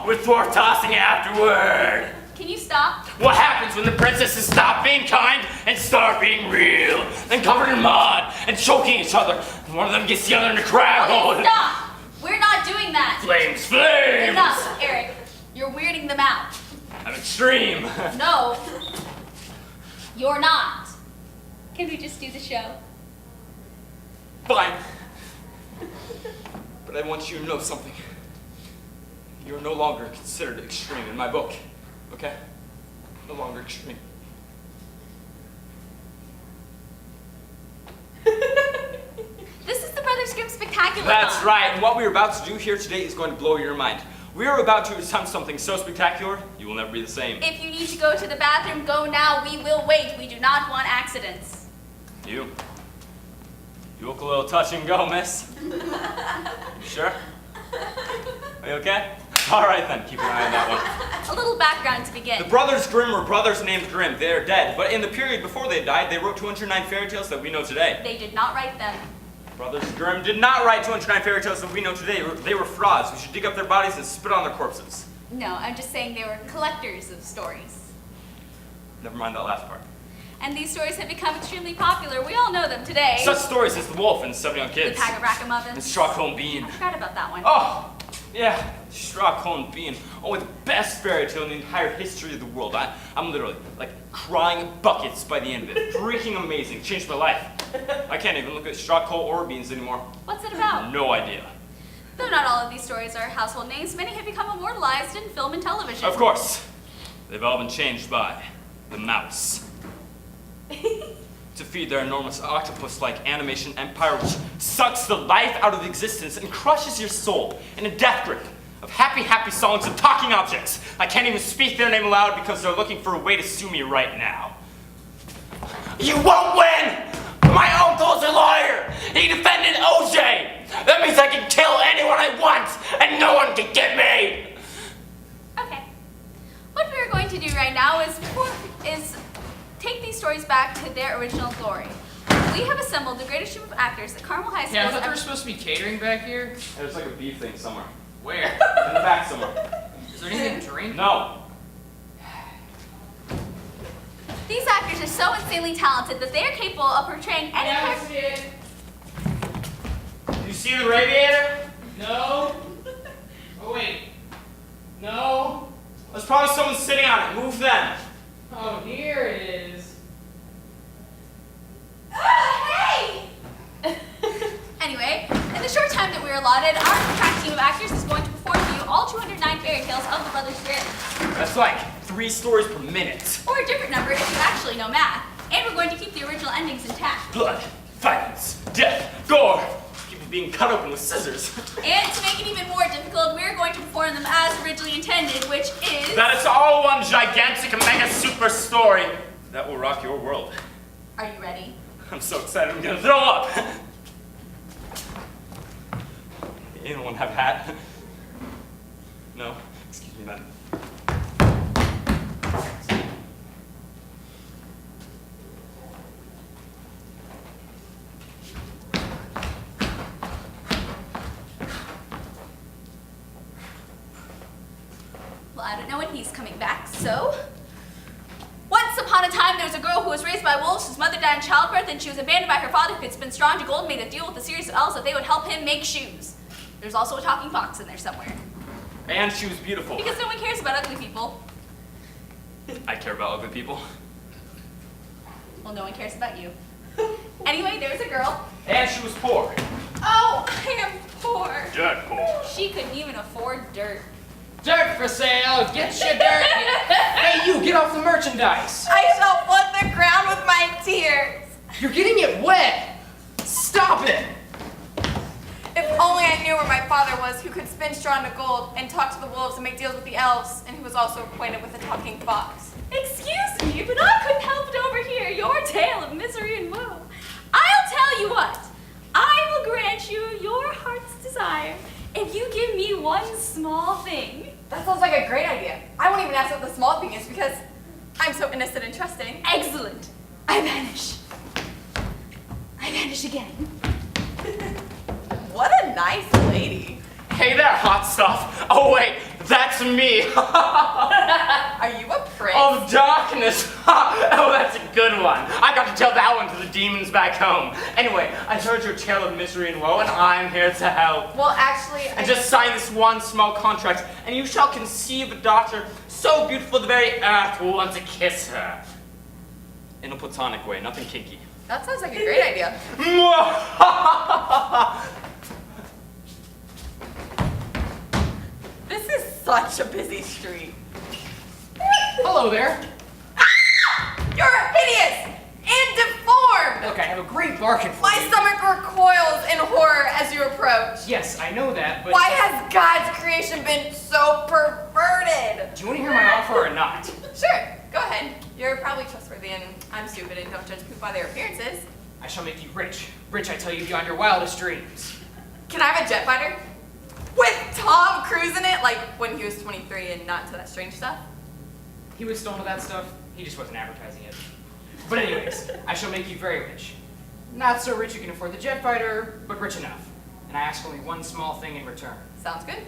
with thwart tossing afterward. Can you stop? What happens when the princesses stop being kind and start being real? And covered in mud and choking each other. And one of them gets the other in a crab hole. Okay, stop! We're not doing that. Flames, flames! Enough, Eric. You're weirding them out. I'm extreme. No. You're not. Can we just do the show? Fine. But I want you to know something. You're no longer considered extreme in my book. Okay? No longer extreme. This is the Brothers Grimm Spectacular. That's right, and what we're about to do here today is going to blow your mind. We are about to attempt something so spectacular, you will never be the same. If you need to go to the bathroom, go now. We will wait. We do not want accidents. You look a little touch and go, miss. You sure? Are you okay? All right then, keep an eye on that one. A little background to begin. The Brothers Grimm were brothers named Grimm. They are dead, but in the period before they died, they wrote 209 fairy tales that we know today. They did not write them. Brothers Grimm did not write 209 fairy tales that we know today. They were frauds. We should dig up their bodies and spit on their corpses. No, I'm just saying they were collectors of stories. Never mind that last part. And these stories have become extremely popular. We all know them today. Such stories as The Wolf and 7 Young The Kids. Pack of Rackamuffins. And Stockholm Bean. I forgot about that one. Oh, yeah, Stockholm Bean. Oh, the best fairy tale in the entire history of the world. I'm literally, like, crying buckets by the end of it. Freaking amazing. Changed my life. I can't even look at Stockholm or beans anymore. What's it about? No idea. Though not all of these stories are household names, many have become immortalized in film and television. Of course. They've all been changed by the mouse. To feed their enormous octopus-like animation empire, which sucks the life out of existence and crushes your soul in a death grip of happy, happy songs and talking objects. I can't even speak their name aloud because they're looking for a way to sue me right now. You won't win! My uncle's a lawyer! He defended OJ! That means I can kill anyone I want, and no one can get me! Okay. What we're going to do right now is take these stories back to their original glory. We have assembled the greatest team of actors that Carmel High School Yeah, I has thought there ever... was supposed to be catering back here. There's like a beef thing somewhere. Where? In the back somewhere. Is there anything to drink? No. These actors are so insanely talented that they are capable of portraying any character. see it. You see the radiator? No. Oh, wait. No. There's probably someone sitting on it. Move them. Oh, here it is. Hey! Anyway, in the short time that we're allotted, our crack team of actors is going to perform for you all 209 fairy tales of the Brothers Grimm. That's like 3 stories per minute. Or a different number if you actually know math. And we're going to keep the original endings intact. Blood, violence, death, gore. People being cut open with scissors. And to make it even more difficult, we're going to perform them as originally intended, which is... That it's all one gigantic mega super story that will rock your world. Are you ready? I'm so excited I'm gonna throw up. Anyone have a hat? No? Excuse me, man. Well, I don't know when he's coming back, so... Once upon a time, there was a girl who was raised by wolves, whose mother died in childbirth, and she was abandoned by her father who had spent straw into gold and made a deal with a series of elves that they would help him make shoes. There's also a talking fox in there somewhere. And she was beautiful. Because no one cares about ugly people. I care about ugly people. Well, no one cares about you. Anyway, there was a girl. And she was poor. Oh, I am poor. Dirt poor. She couldn't even afford dirt. Dirt for sale. Get your dirt. Hey, you, get off the merchandise. I shall flood the ground with my tears. You're getting it wet. Stop it. If only I knew where my father was, who could spin straw into gold and talk to the wolves and make deals with the elves, and who was also acquainted with the talking fox. Excuse me, but I couldn't help but overhear your tale of misery and woe. I'll tell you what. I will grant you your heart's desire if you give me one small thing. That sounds like a great idea. I won't even ask what the small thing is because I'm so innocent and trusting. Excellent. I vanish. I vanish again. What a nice lady. Hey there, hot stuff. Oh wait, the That's me! Are you a prince? Of darkness! Oh, that's a good one. I got to tell that one to the demons back home. Anyway, I heard your tale of misery and woe, and I'm here to help. Well, actually, And just sign this one small contract, and you shall conceive a daughter so beautiful the very earth will want to kiss her. In a platonic way, nothing kinky. That sounds like a great idea. This is such a busy street. Hello there. You're hideous and deformed. Look, I have a great bargain for My you. stomach recoils in horror as you approach. Yes, I know that, but... Why has God's creation been so perverted? Do you want to hear my offer or not? Sure, go ahead. You're probably trustworthy and I'm stupid and don't judge people by their appearances. I shall make you rich. Rich, I tell you, beyond your wildest dreams. Can I have a jet fighter? With Tom Cruise in it, like when he was 23 and not into that strange stuff? He was still into that stuff. He just wasn't advertising it. But anyways, I shall make you very rich. Not so rich you can afford the jet fighter, but rich enough. And I ask only one small thing in return. Sounds good.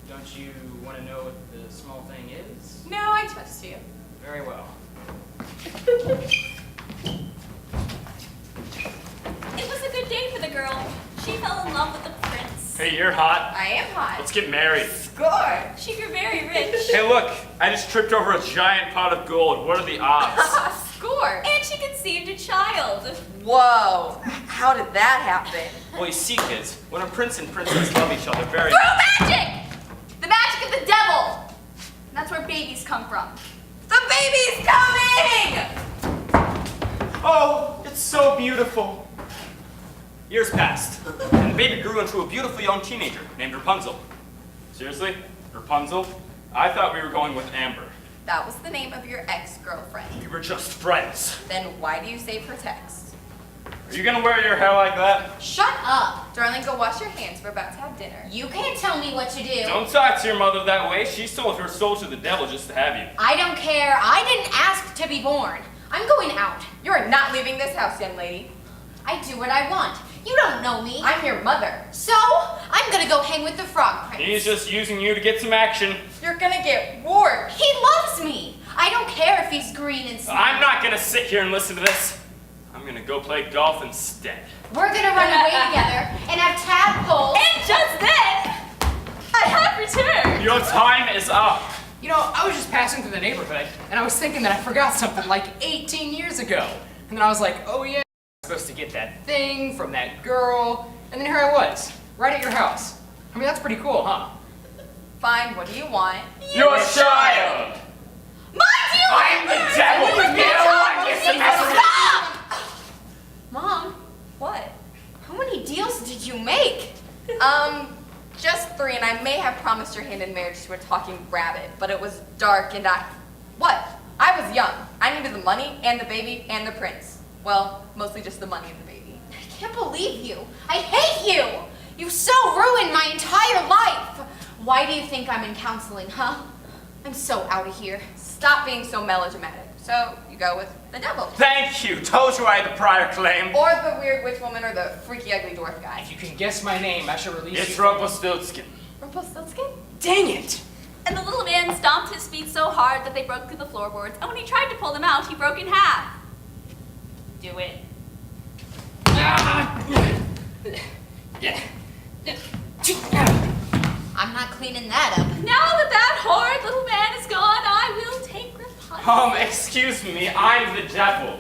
Don't you want to know what the small thing is? No, I trust you. Very well. It was a good day for the girl. She fell in love with the prince. Hey, you're hot. I am hot. Let's get married. Score! She grew very rich. Hey, look, I just tripped over a giant pot of gold. What are the odds? Score! And she conceived a child. Whoa! How did that happen? Well, you see, kids, when a prince and princess love each other very Through magic! The magic of the devil! And that's where babies come from. The baby's coming! Oh, it's so beautiful. Years passed, and the baby grew into a beautiful young teenager named Rapunzel. Seriously? Rapunzel? I thought we were going with Amber. That was the name of your ex-girlfriend. We were just friends. Then why do you save her text? Are you gonna wear your hair like that? Shut up! Darling, go wash your hands. We're about to have dinner. You can't tell me what to do. Don't talk to your mother that way. She sold her soul to the devil just to have you. I don't care. I didn't ask to be born. I'm going out. You are not leaving this house, young lady. I do what I want. You don't know me. I'm your mother. So, I'm gonna go hang with the frog prince. He's just using you to get some action. You're gonna get warped. He loves me. I don't care if he's green and smart. I'm not gonna sit here and listen to this. I'm gonna go play golf instead. We're gonna run away together and have tadpoles. And just then, I have returned. Your time is up. You know, I was just passing through the neighborhood, and I was thinking that I forgot something like 18 years ago. And then I was like, oh yeah, I'm supposed to get that thing from that girl. And then here I was, right at your house. I mean, that's pretty cool, huh? Fine, what do you want? Your child. My deal! I'm the devil. You don't want this to mess with me. Stop! Mom, What? how many deals did you make? Just 3, and I may have promised your hand in marriage to a talking rabbit, but it was dark and What? I was young. I needed the money and the baby and the prince. Well, mostly just the money and the baby. I can't believe you. I hate you. You've so ruined my entire life. Why do you think I'm in counseling, huh? I'm so out of here. Stop being so melodramatic. So, you go with the devil. Thank you. Told you I had the prior claim. Or the weird witch woman or the freaky ugly dwarf guy. If you can guess my name, I shall release It's you. Rumpelstiltskin. Rumpelstiltskin? Dang it! And the little man stomped his feet so hard that they broke through the floorboards, and when he tried to pull them out, he broke in half. Do it. I'm not cleaning that up. Now that that horrid little man is gone, I will take Rapunzel. Excuse me. I'm the devil.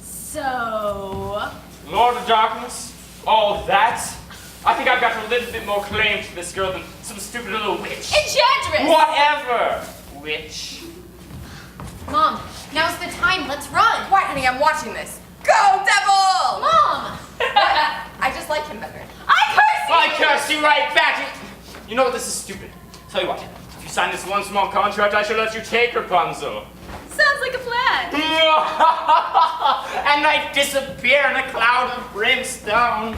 So, Lord of Darkness. All that. I think I've got a little bit more claim to this girl than some stupid little witch. Enchantress! Whatever, witch. Mom, now's the time. Let's run. Quiet, honey, I'm watching this. Go, devil! Mom! I just like him better. I curse you! I curse you right back. You know what? This is stupid. Tell you what. If you sign this one small contract, I shall let you take Rapunzel. Sounds like a plan. And I disappear in a cloud of brimstone.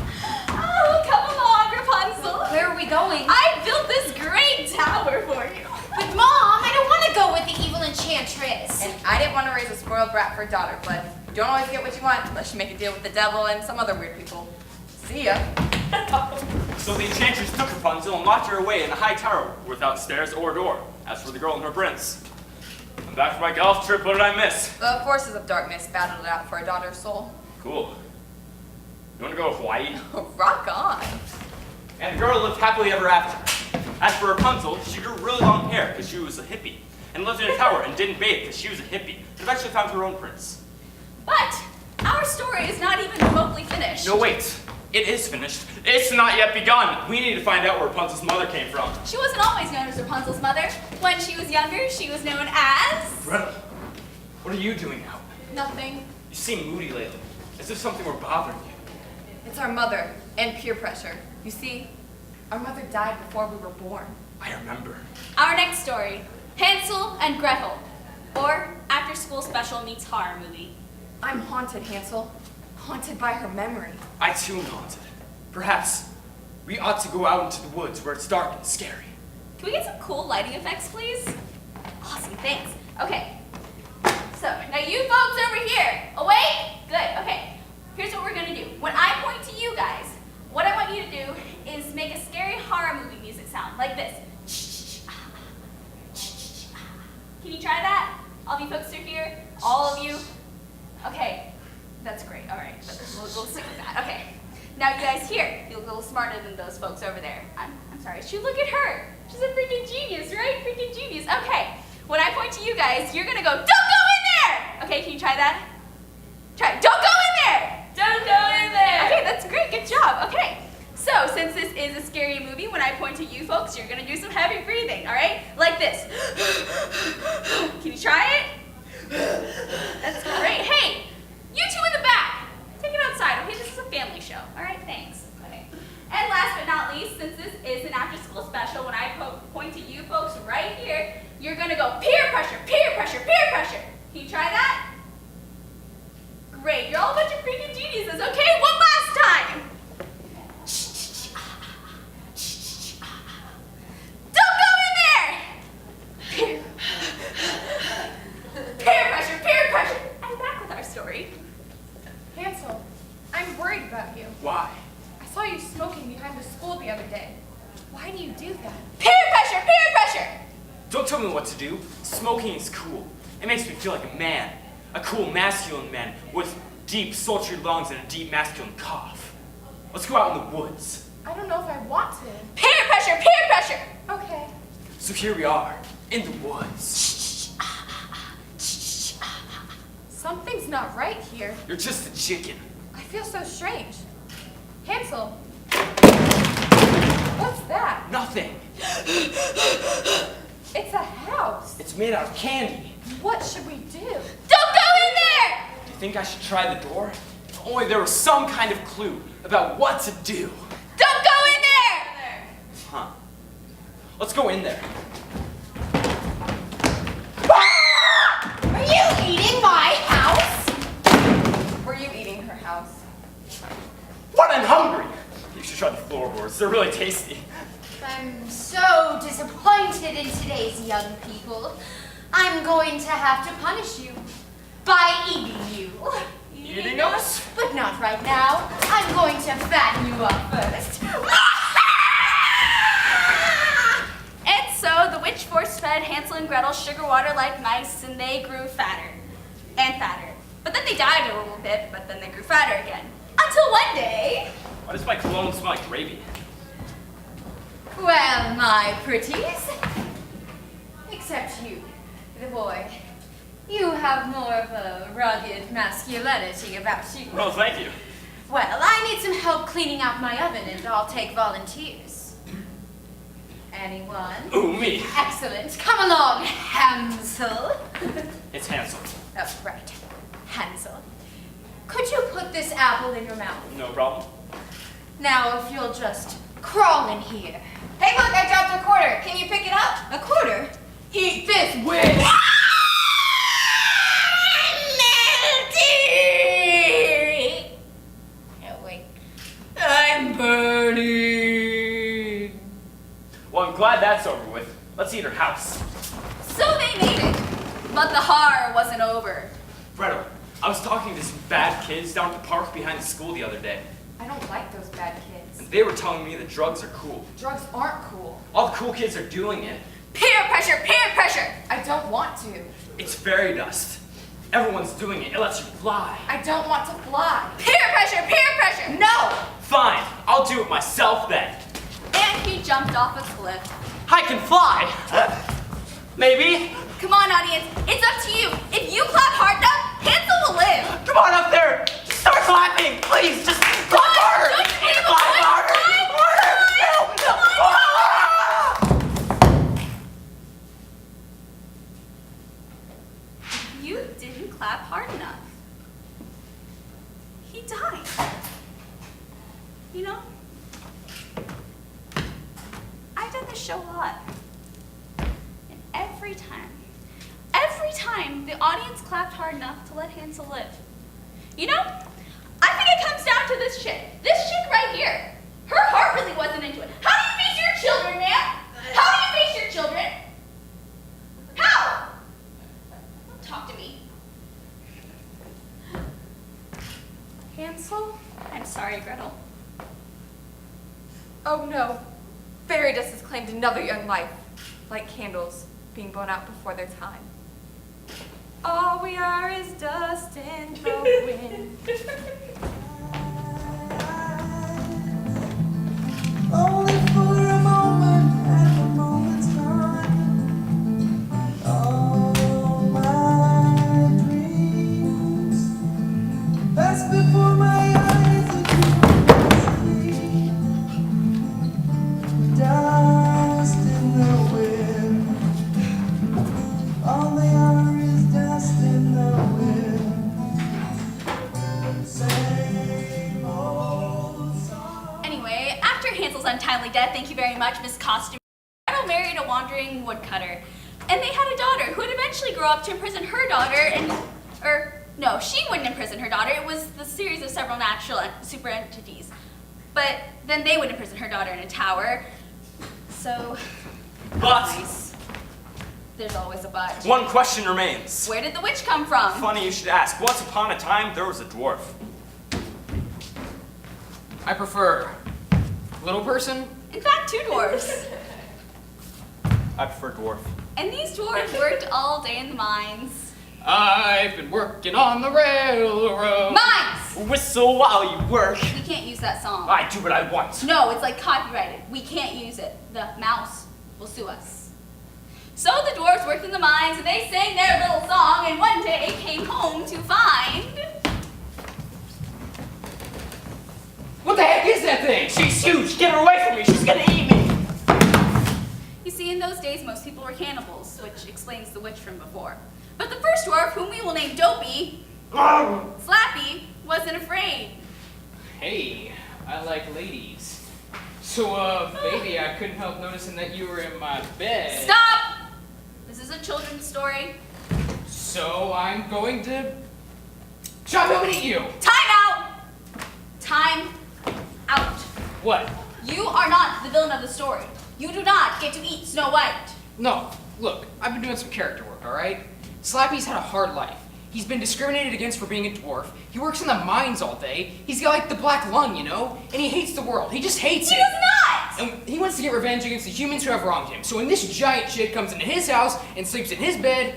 Oh, come along, Rapunzel. Where are we going? I built this great tower for you. But Mom, I don't want to go with the evil enchantress. And I didn't want to raise a spoiled brat for a daughter, but you don't always get what you want unless you make a deal with the devil and some other weird people. See ya. So the enchantress took Rapunzel and locked her away in a high tower without stairs or door. As for the girl and her prince, I'm back from my golf trip. What did I miss? The forces of darkness battled it out for a daughter's soul. Cool. You want to go to Hawaii? Rock on. And the girl lived happily ever after. As for Rapunzel, she grew really long hair because she was a hippie, and lived in a tower and didn't bathe because she was a hippie, and eventually found her own prince. But our story is not even remotely finished. No, wait. It is finished. It's not yet begun. We need to find out where Rapunzel's mother came from. She wasn't always known as Rapunzel's mother. When she was younger, she was known as... Gretel, what are you doing now? Nothing. You seem moody lately, as if something were bothering you. It's our mother and peer pressure. You see, our mother died before we were born. I remember. Our next story, Hansel and Gretel, or After School Special meets horror movie. I'm haunted, Hansel. Haunted by her memory. I too am haunted. Perhaps we ought to go out into the woods where it's dark and scary. Can we get some cool lighting effects, please? Awesome, thanks. Okay, so now you folks over here, awake? Good, okay. Here's what we're gonna do. When I point to you guys, what I want you to do is make a scary horror movie music sound, like this. Can you try that? All of you folks are here? All of you? Okay, that's great, all right. We'll stick with that, okay. Now you guys here, you're a little smarter than those folks over there. I'm sorry, look at her. She's a freaking genius, right? Freaking genius. Okay, when I point to you guys, you're gonna go, don't go in there! Okay, can you try that? Try, don't go in there! Don't go in there! Okay, that's great, good job, okay. So, since this is a scary movie, when I point to you folks, you're gonna do some heavy breathing, all right? Like this. Can you try it? That's great. Hey, you two in the back, take it outside, okay? This is a family show, all right? Thanks. Okay. And last but not least, since this is an after-school special, when I point to you folks right here, you're gonna go peer pressure, peer pressure, peer pressure. Can you try that? Great, you're all a bunch of freaking geniuses. Okay, one last time. Don't go in there! Peer. Peer pressure, peer pressure. And back with our story. Hansel, I'm worried about you. Why? I saw you smoking behind the school the other day. Why do you do that? Peer pressure, peer pressure. Don't tell me what to do. Smoking is cool. It makes me feel like a man. A cool masculine man with deep, sultry lungs and a deep masculine cough. Let's go out in the woods. I don't know if I want to. Peer pressure, peer pressure. Okay. So here we are, in the woods. Something's not right here. You're just a chicken. I feel so strange. Hansel. What's that? Nothing. It's a house. It's made out of candy. What should we do? Don't go in there! Do you think I should try the door? If only there was some kind of clue about what to do. Don't go in there! Huh. Let's go in there. Are you eating my house? Were you eating her house? What? I'm hungry. You should try the floorboards. They're really tasty. I'm so disappointed in today's young people. I'm going to have to punish you by eating you. Eating us? But not right now. I'm going to fatten you up first. And so the witch force-fed Hansel and Gretel sugar water like mice, and they grew fatter and fatter. But then they died a little bit, but then they grew fatter again. Until one day... Why does my cologne smell like gravy? Well, my pretties. Except you, the boy. You have more of a rugged masculinity about you. Well, thank you. Well, I need some help cleaning out my oven, and I'll take volunteers. Anyone? Ooh, me. Excellent. Come along, Hansel. It's Hansel. Oh, right. Hansel. Could you put this apple in your mouth? No problem. Now, if you'll just crawl in here. Hey, look, I dropped a quarter. Can you pick it up? A quarter? Eat this, witch! Oh, wait. I'm burning. Well, I'm glad that's over with. Let's eat her house. So they made it. But the horror wasn't over. Gretel, I was talking to some bad kids down at the park behind the school the other day. I don't like those bad kids. And They were telling me that drugs are cool. Drugs aren't cool. All the cool kids are doing it. Peer pressure, peer pressure. I don't want to. It's fairy dust. Everyone's doing it. It lets you fly. I don't want to fly. Peer pressure, peer pressure. No! Fine, I'll do it myself then. And he jumped off a cliff. I can fly. Maybe. Come on, audience, it's up to you. If you clap hard enough, Hansel will live. Come on up there. Just start clapping. Please, just clap harder. Don't you need a Clap voice? harder. You didn't clap hard enough. He died. You know, I've done this show a lot. And every time the audience clapped hard enough to let Hansel live. You know, I think it comes down to this chick. This chick right here. Her heart really wasn't into it. How do you face your children, man? How do you face your children? How? Don't talk to me. Hansel? I'm sorry, Gretel. Oh no. Fairy dust has claimed another young life. Like candles being blown out before their time. All we are is dust in the wind. Only for a moment, and a moment's time. All my dreams pass before my eyes, and you see dust in the wind. All they are is dust in the wind. Same old song. Anyway, after Hansel's untimely death, thank you very much, Miss Costume, Gretel married a wandering woodcutter. And they had a daughter who would eventually grow up to imprison her daughter and, no, she wouldn't imprison her daughter. It was the series of several natural super entities. But then they would imprison her daughter in a tower. So, But nice. There's always a but. one question remains. Where did the witch come from? Funny you should ask. Once upon a time, there was a dwarf. I prefer little person. In fact, 2 dwarfs. I prefer dwarf. And these dwarves worked all day in the mines. I've been working on the railroad. Mines! Whistle while you work. We can't use that song. I do what I want. No, it's like copyrighted. We can't use it. The mouse will sue us. So the dwarves worked in the mines and they sang their little song and one day came home to find... What the heck is that thing? She's huge. Get her away from me. She's gonna eat me. You see, in those days, most people were cannibals, which explains the witch from before. But the first dwarf, whom we will name Dopey, Slappy, wasn't afraid. Hey, I like ladies. So, baby, I couldn't help noticing that you were in my bed. Stop! This is a children's story. So I'm going to chop up and eat you. Time out! Time out. What? You are not the villain of the story. You do not get to eat Snow White. No, look, I've been doing some character work, all right? Slappy's had a hard life. He's been discriminated against for being a dwarf. He works in the mines all day. He's got like the black lung, you know? And he hates the world. He just hates He it. does not! And he wants to get revenge against the humans who have wronged him. So when this giant chick comes into his house and sleeps in his bed,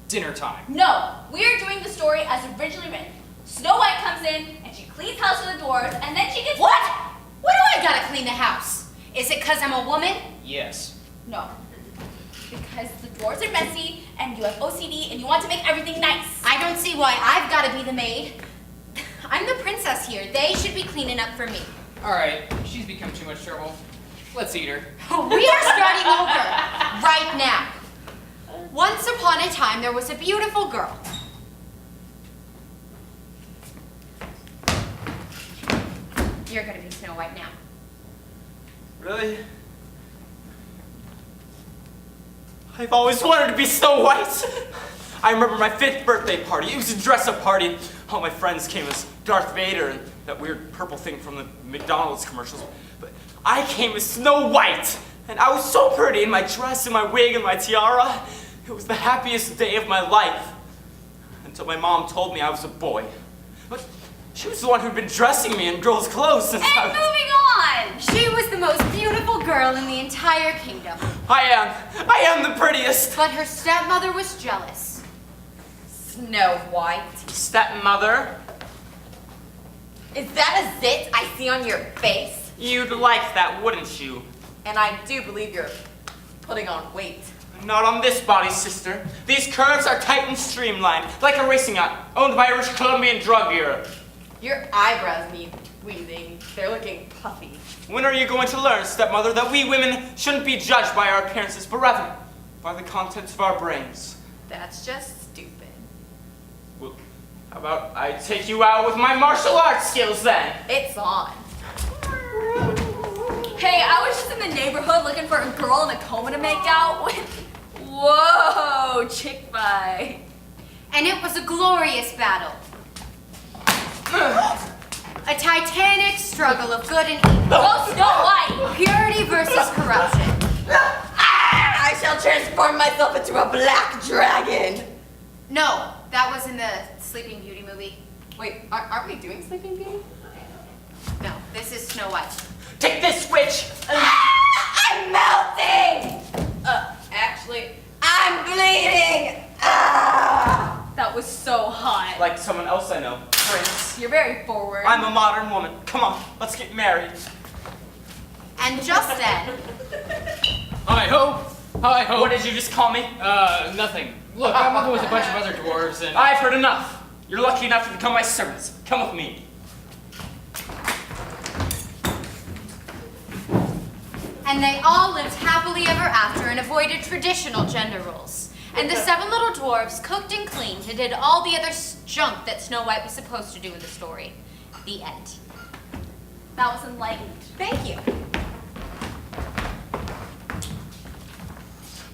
dinner time. No, we are doing the story as originally written. Snow White comes in and she cleans house for the dwarves and then she gets... What? What do I gotta clean the house? Is it because I'm a woman? Yes. No. Because the dwarves are messy and you have OCD and you want to make everything nice. I don't see why I've gotta be the maid. I'm the princess here. They should be cleaning up for me. All right, she's become too much trouble. Let's eat her. We are starting over right now. Once upon a time, there was a beautiful girl. You're gonna be Snow White now. Really? I've always wanted to be Snow White. I remember my 5th birthday party. It was a dress-up party. All my friends came as Darth Vader and that weird purple thing from the McDonald's commercials. But I came as Snow White, and I was so pretty in my dress and my wig and my tiara. It was the happiest day of my life. Until my mom told me I was a boy. But she was the one who'd been dressing me in girls' clothes since I And was... moving on! on! She was the most beautiful girl in the entire kingdom. I am the prettiest. But her stepmother was jealous. Snow White. Stepmother, Is that a zit I see on your face? you'd like that, wouldn't you? And I do believe you're putting on weight. Not on this body, sister. These curves are tight and streamlined, like a racing yacht owned by a rich Colombian drug dealer. Your eyebrows need weaving. They're looking puffy. When are you going to learn, stepmother, that we women shouldn't be judged by our appearances, but rather by the contents of our brains? That's just stupid. Well, how about I take you out with my martial arts skills then? It's on. Hey, I was just in the neighborhood looking for a girl in a coma to make out with. Whoa, chick fight. And it was a glorious battle. A titanic struggle of good and evil. Go Snow White! Purity versus corruption. I shall transform myself into a black dragon. No, that was in the Sleeping Beauty movie. Wait, aren't we doing Sleeping Beauty? No, this is Snow White. Take this, witch! I'm melting! Actually, I'm bleeding! Ah! That was so hot. Like someone else I know, Prince. You're very forward. I'm a modern woman. Come on, let's get married. And just then, Hi-ho! Hi-ho! What did you just call me? Nothing. Look, I'm working with a bunch of other dwarves and... I've heard enough. You're lucky enough to become my servants. Come with me. and they all lived happily ever after and avoided traditional gender roles. And the 7 little dwarves cooked and cleaned and did all the other junk that Snow White was supposed to do in the story. The end. That was enlightened. Thank you.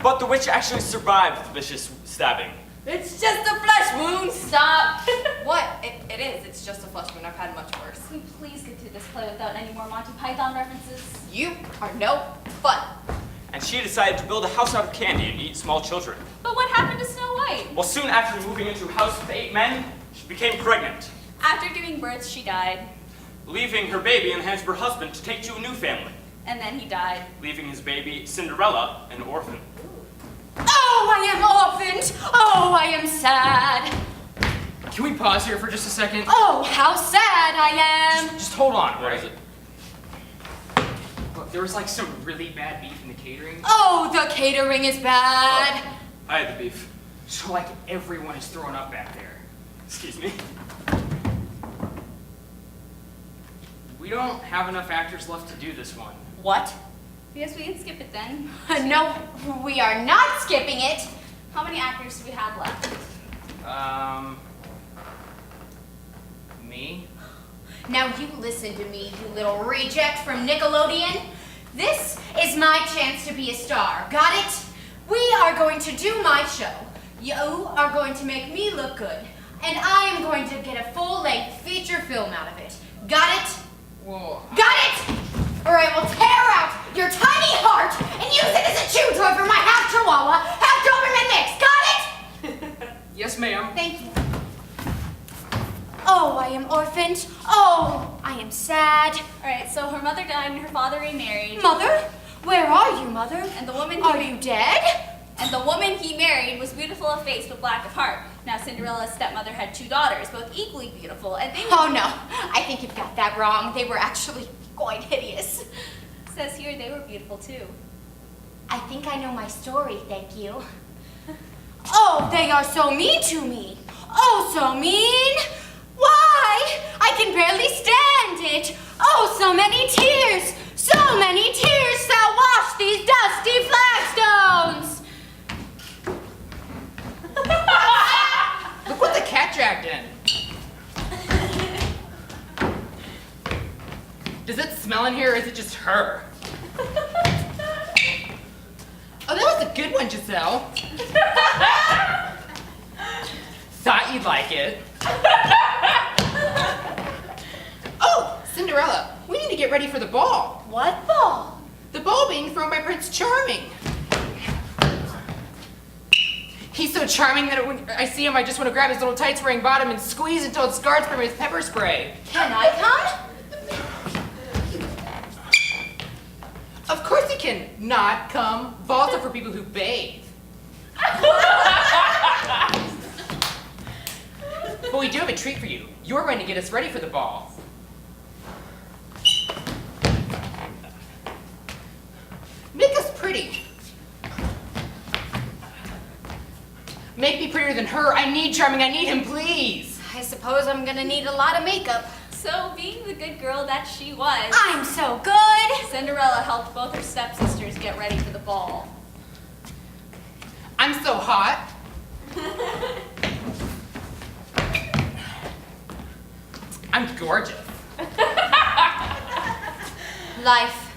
But the witch actually survived the vicious stabbing. It's just a flesh wound. Stop. What? It is. It's just a flesh wound. I've had much worse. Can we please get through this play without any more Monty Python references? You are no fun. And she decided to build a house out of candy and eat small children. But what happened to Snow White? Well, soon after moving into a house with 8 men, she became pregnant, After giving birth, she died. leaving her baby in the hands of her husband to take to a new family, And then he died. leaving his baby, Cinderella, an orphan. Oh, I am orphaned. Oh, I am sad. Can we pause here for just a second? Oh, how sad I am. Just hold on, What right? is it? Look, there was like some really bad beef in the catering. Oh, the catering is bad. I had the beef. So like everyone is throwing up back there. Excuse me. We don't have enough actors left to do this one. What? Yes, we can skip it then. No, we are not skipping it. How many actors do we have left? Me? Now you listen to me, you little reject from Nickelodeon. This is my chance to be a star. Got it? We are going to do my show. You are going to make me look good. And I am going to get a full-length feature film out of it. Got it? Whoa. Got it? Or I will tear out your tiny heart and use it as a chew toy for my half Chihuahua, half Doberman mix. Got it? Yes, ma'am. Thank you. Oh, I am orphaned. Oh, I am sad. All right, so her mother died and her father remarried. Mother? Where are you, Mother? And the woman Are you dead? And the woman he married was beautiful of face but black of heart. Now Cinderella's stepmother had 2 daughters, both equally beautiful, and they Oh no, I think you've got that wrong. They were actually quite hideous. says here they were beautiful too. I think I know my story, thank you. Oh, they are so mean to me. Oh, so mean. Why? I can barely stand it. Oh, so many tears. So many tears that wash these dusty flagstones. Look what the cat dragged in. Does it smell in here or is it just her? Oh, that was a good one, Giselle. Thought you'd like it. Oh, Cinderella, we need to get ready for the ball. What ball? The ball being thrown by Prince Charming. He's so charming that when I see him, I just want to grab his little tights wearing bottom and squeeze until it scarred from his pepper spray. Can I come? Of course he can not come. Balls are for people who bathe. But we do have a treat for you. You're going to get us ready for the ball. Make us pretty. Make me prettier than her. I need Charming. I need him, please. I suppose I'm gonna need a lot of makeup. So, being the good girl that she was, I'm so good. Cinderella helped both her stepsisters get ready for the ball. I'm so hot. I'm gorgeous. Life.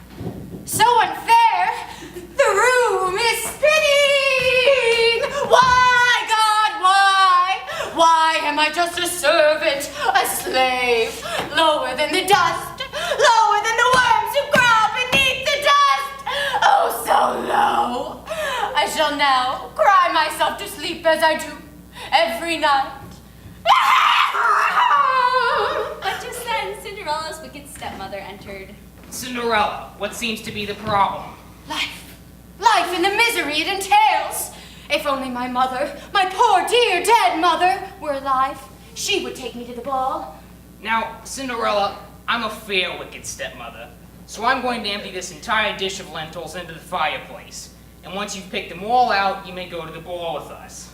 So unfair. The room is spinning. Why, God, why? Why am I just a servant, a slave, lower than the dust, lower than the worms who crawl beneath the dust? Oh, so low. I shall now cry myself to sleep as I do every night. But just then, Cinderella's wicked stepmother entered. Cinderella, what seems to be the problem? Life and the misery it entails. If only my mother, my poor dear dead mother, were alive, she would take me to the ball. Now, Cinderella, I'm a fair wicked stepmother, so I'm going to empty this entire dish of lentils into the fireplace. And once you've picked them all out, you may go to the ball with us.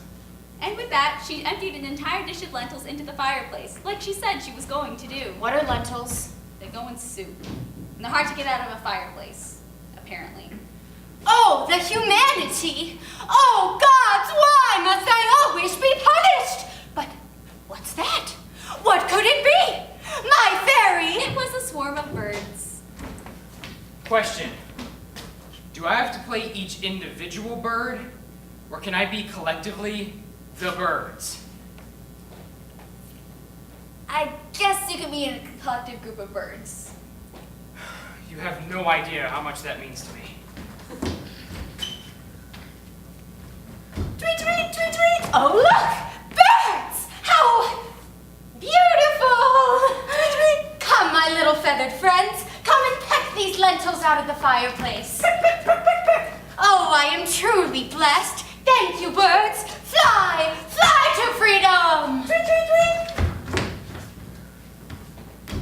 And with that, she emptied an entire dish of lentils into the fireplace, like she said she was going to do. What are lentils? They go in soup. And they're hard to get out of a fireplace, apparently. Oh, the humanity! Oh, gods, why must I always be punished? But what's that? What could it be? My fairy! It was a swarm of birds. Question. Do I have to play each individual bird, or can I be collectively the birds? I guess you could be in a collective group of birds. You have no idea how much that means to me. Tweet, tweet, tweet, tweet! Oh, look! Birds! How beautiful! Tweet, tweet! Come, my little feathered friends. Come and peck these lentils out of the fireplace. Oh, I am truly blessed. Thank you, birds. Fly! Fly to freedom! Tweet, tweet, tweet!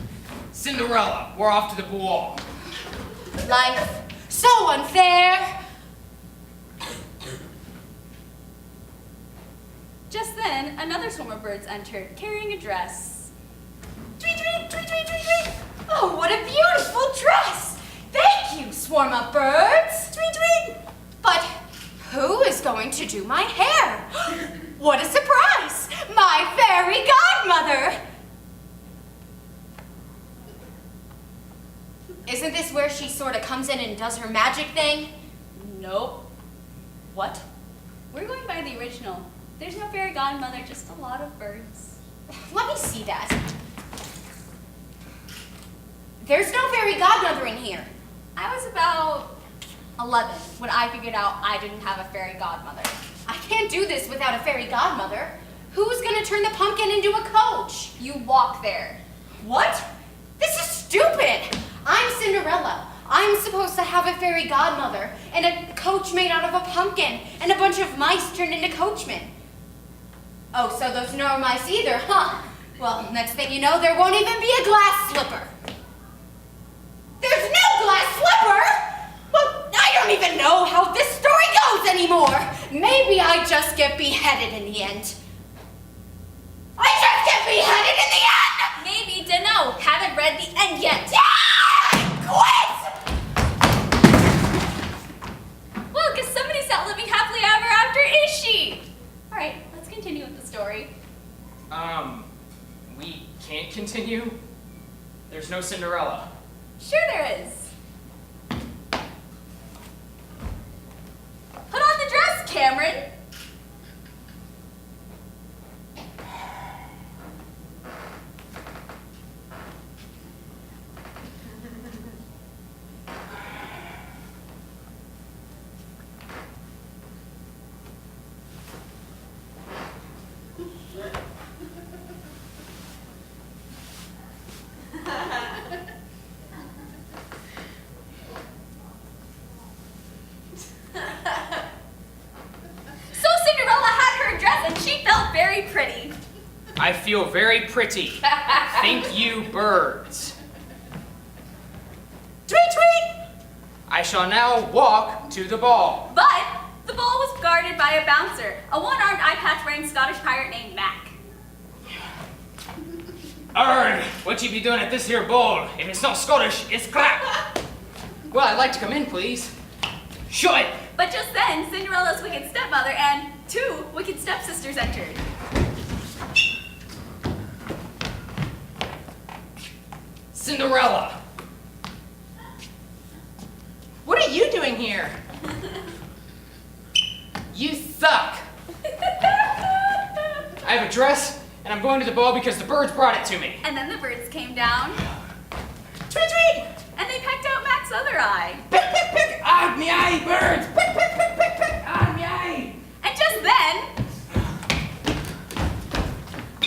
Cinderella, we're off to the ball. Life, so unfair. Just then, another swarm of birds entered, carrying a dress. Tweet, tweet, tweet, tweet, tweet, tweet. Oh, what a beautiful dress! Thank you, swarm of birds. Tweet, tweet. But who is going to do my hair? What a surprise! My fairy godmother! Isn't this where she sort of comes in and does her magic thing? Nope. What? We're going by the original. There's no fairy godmother, just a lot of birds. Let me see that. There's no fairy godmother in here. I was about 11 when I figured out I didn't have a fairy godmother. I can't do this without a fairy godmother. Who's gonna turn the pumpkin into a coach? You walk there. What? This is stupid! I'm Cinderella. I'm supposed to have a fairy godmother and a coach made out of a pumpkin and a bunch of mice turned into coachmen. Oh, so those no mice either, huh? Well, next thing you know, there won't even be a glass slipper. There's no glass slipper! Well, I don't even know how this story goes anymore. Maybe I just get beheaded in the end. I just get beheaded in the end! Maybe, dunno. Haven't read the end yet. Quit! Well, because somebody's not living happily ever after, is she? All right, let's continue with the story. We can't continue? There's no Cinderella. Sure there is. Put on the dress, Cameron. I feel very pretty. Thank you, birds. Tweet, tweet! I shall now walk to the ball. But the ball was guarded by a bouncer, a one-armed eye-patch-wearing Scottish pirate named Mac. Arrgh, what you be doing at this here ball? If it's not Scottish, it's crap. Well, I'd like to come in, please. Shut it! But just then, Cinderella's wicked stepmother and 2 wicked stepsisters entered. Cinderella! What are you doing here? You suck! I have a dress, and I'm going to the ball because the birds brought it to me. And then the birds came down, Tweet, tweet! and they pecked out Mac's other eye. Pick, pick, pick! Ah, me eye, birds! Pick, pick, pick, pick, pick! Ah, me eye! And just then,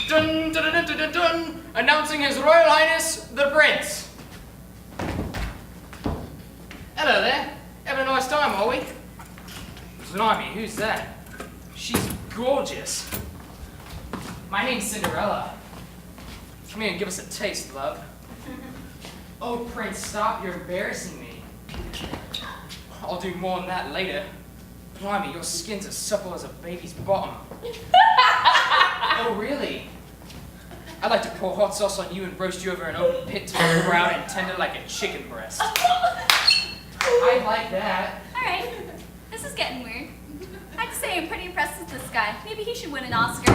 Dun, dun, dun, dun, dun, dun, announcing His Royal Highness, the Prince. Hello there. Having a nice time, are we? Blimey, who's that? She's gorgeous. My name's Cinderella. Come here and give us a taste, love. Oh, Prince, stop. You're embarrassing me. I'll do more than that later. Blimey, your skin's as supple as a baby's bottom. Oh, really? I'd like to pour hot sauce on you and roast you over an open pit till you're brown and tender like a chicken breast. I like that. all right, this is getting weird. I have to say, I'm pretty impressed with this guy. Maybe he should win an Oscar.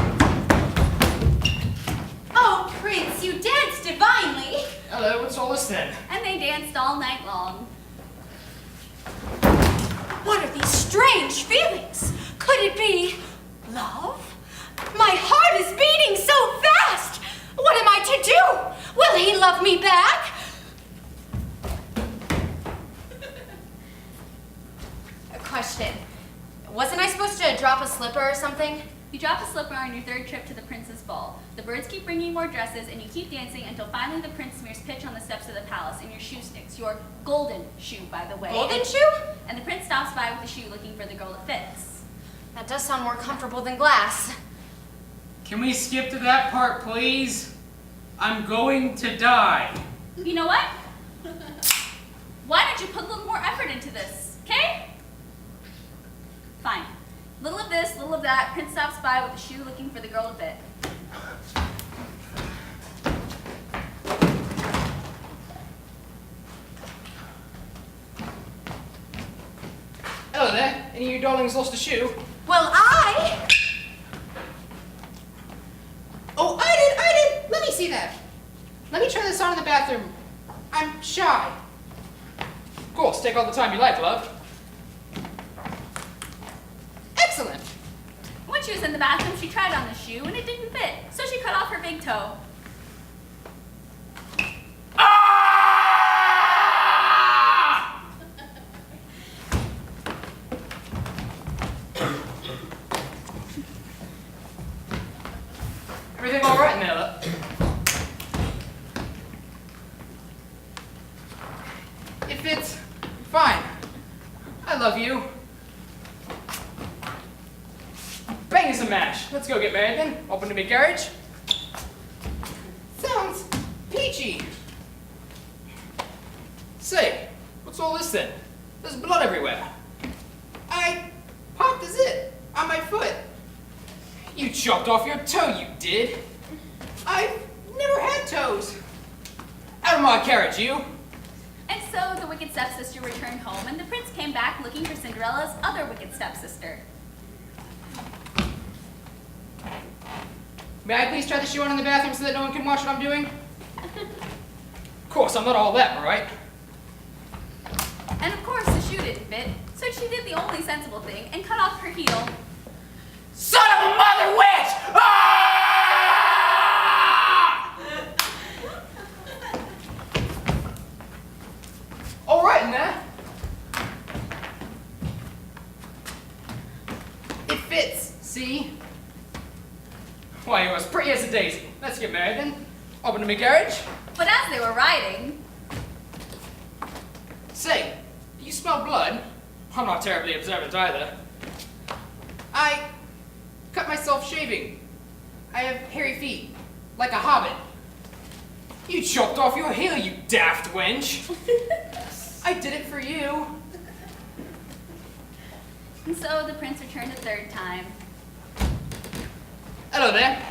Oh, Prince, you danced divinely. Hello, what's all this then? And they danced all night long. What are these strange feelings? Could it be love? My heart is beating so fast. What am I to do? Will he love me back? A question. Wasn't I supposed to drop a slipper or something? You drop a slipper on your 3rd trip to the prince's ball. The birds keep bringing you more dresses, and you keep dancing until finally the prince smears pitch on the steps of the palace in your shoe sticks. Your golden shoe, by the way. Golden shoe? And the prince stops by with the shoe looking for the girl that fits. That does sound more comfortable than glass. Can we skip to that part, please? I'm going to die. You know what? Why don't you put a little more effort into this, okay? Fine. Little of this, little of that. Prince stops by with a shoe looking for the girl to fit. Hello there. Any of you darlings lost a shoe? Well, Oh, I did. Let me see that. Let me try this on in the bathroom. I'm shy. Of course, take all the time you like, love. Excellent. When she was in the bathroom, she tried on the shoe, and it didn't fit, so she cut off her big toe. Ah! Everything all right in there, love? It fits. Fine. I love you. Bang is a mash. Let's go get married then. Open to me carriage. Sounds peachy. Say, what's all this then? There's blood everywhere. I popped a zit on my foot. You chopped off your toe, you did. I've never had toes. Out of my carriage, you. And so the wicked stepsister returned home, and the prince came back looking for Cinderella's other wicked stepsister. May I please try the shoe on in the bathroom so that no one can watch what I'm doing? Of course, I'm not all that, right? And of course, the shoe didn't fit, so she did the only sensible thing and cut off her heel. Son of a mother witch! Ah! All right in there. It fits, see? Why, you're as pretty as a daisy. Let's get married then. Open to me carriage. But as they were riding, Say, do you smell blood? I'm not terribly observant either. I cut myself shaving. I have hairy feet, like a hobbit. You chopped off your heel, you daft wench. I did it for you. And so the prince returned a third time. Hello there.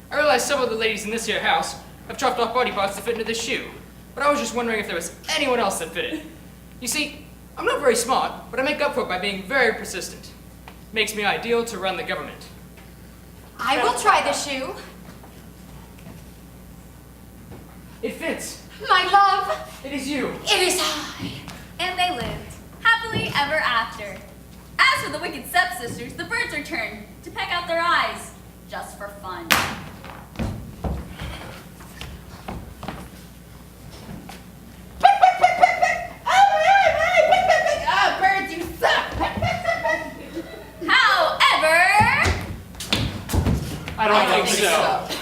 I realize some of the ladies in this here house have chopped off body parts to fit into this shoe, but I was just wondering if there was anyone else that fit it. You see, I'm not very smart, but I make up for it by being very persistent. Makes me ideal to run the government. I will try the shoe. It fits. My love, It is you. it is I. And they lived happily ever after. As for the wicked stepsisters, the birds returned to peck out their eyes, just for fun. Ah, birds, you suck! However, I don't think so.